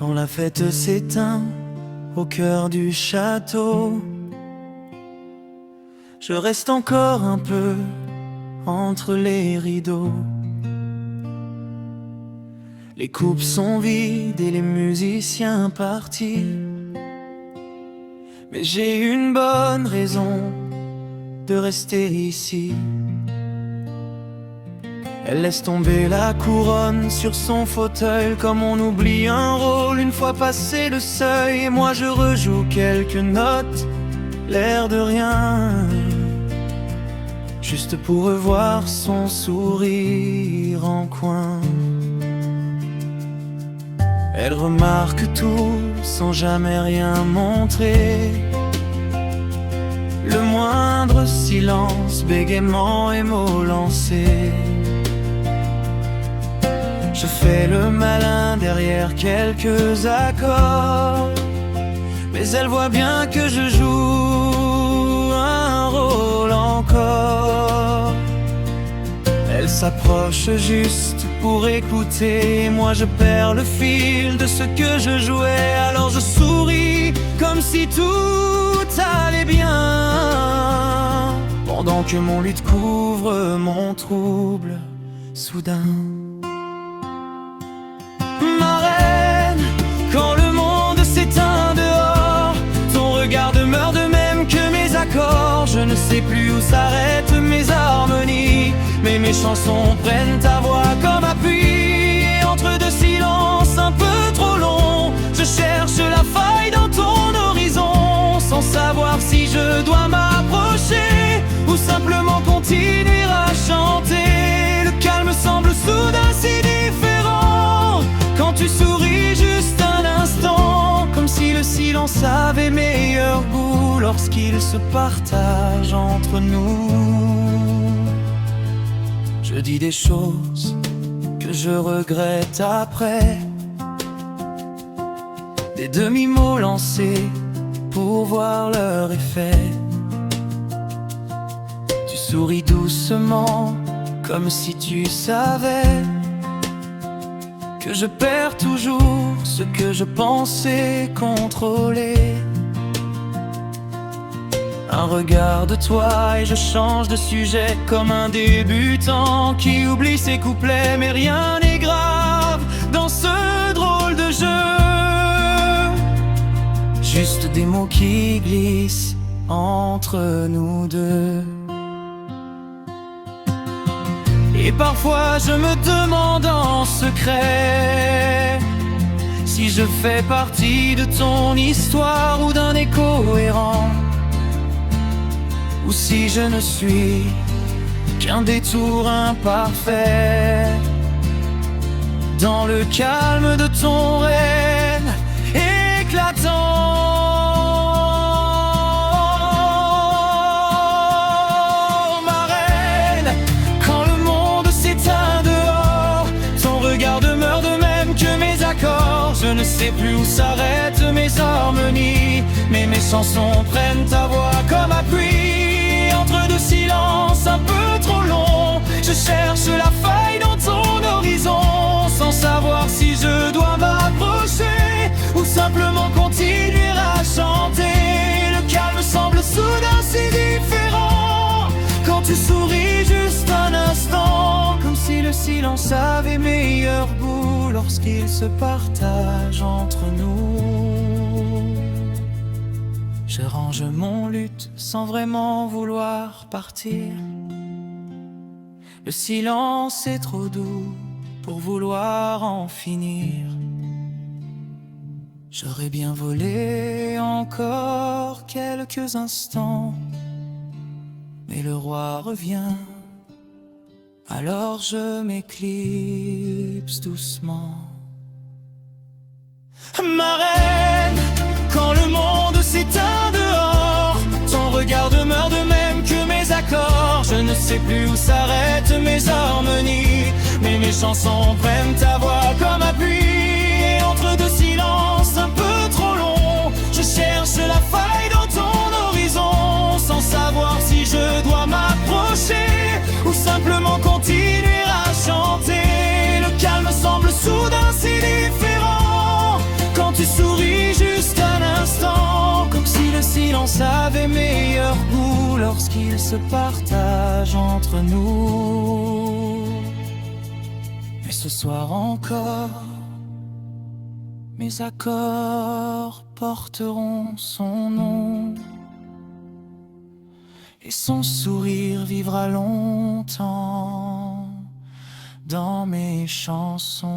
Quand la fête s'éteint au cœur du château, je reste encore un peu entre les rideaux. Les coupes sont vides et les musiciens partis, mais j'ai une bonne raison de rester ici. Elle laisse tomber la couronne sur son fauteuil, comme on oublie un rôle une fois passé le seuil. Et moi je rejoue quelques notes, l'air de rien, juste pour revoir son sourire en coin. Elle remarque tout sans jamais rien montrer, le moindre silence, bégaiement et mots lancés. Je fais le malin derrière quelques accords, mais elle voit bien que je joue un rôle encore. Elle s'approche juste pour écouter, moi je perds le fil de ce que je jouais. Alors je souris comme si tout allait bien, pendant que mon luth couvre mon trouble soudain. Ma reine, quand le monde s'éteint dehors, ton regard demeure de même que mes accords. Je ne sais plus où s'arrêtent mes harmonies, mais mes chansons prennent ta voix comme appui. Et entre deux silences un peu trop longs, je cherche la faille dans ton horizon, sans savoir si je dois m'approcher ou simplement continuer à chanter. Le calme semble soudain si différent quand tu souris juste un instant, comme si le silence avait meilleur goût lorsqu'il se partage entre nous. Je dis des choses que je regrette après, des demi-mots lancés pour voir leur effet. Tu souris doucement comme si tu savais que je perds toujours ce que je pensais contrôler. Un regard de toi et je change de sujet, comme un débutant qui oublie ses couplets. Mais rien n'est grave dans ce drôle de jeu, juste des mots qui glissent entre nous deux. Et parfois je me demande en secret si je fais partie de ton histoire ou d'un écho errant, ou si je ne suis qu'un détour imparfait dans le calme de ton règne éclatant. Ma reine, quand le monde s'éteint dehors, ton regard demeure de même que mes accords. Je ne sais plus où s'arrêtent mes harmonies, mais mes chansons prennent ta voix comme appui. Entre deux silences un peu trop longs, je cherche la faille dans ton horizon, sans savoir si je dois m'approcher ou simplement continuer à chanter. Le calme semble soudain si différent quand tu souris juste un instant, comme si le silence avait meilleur goût lorsqu'il se partage entre nous. Je range mon luth sans vraiment vouloir partir. Le silence est trop doux pour vouloir en finir. J'aurais bien volé encore quelques instants, mais le roi revient, alors je m'éclipse doucement. Ma reine, quand le monde s'éteint dehors, ton regard demeure de même que mes accords. Je ne sais plus où s'arrêtent mes harmonies, mais mes chansons prennent ta voix comme appui. Et entre deux silences un peu trop longs, je cherche la faille dans ton horizon, sans savoir si je dois m'approcher ou simplement continuer à chanter. Le calme semble soudain si différent force qu'ils se partagent entre nous. Mais ce soir encore, mes accords porteront son nom, et son sourire vivra longtemps dans mes chansons.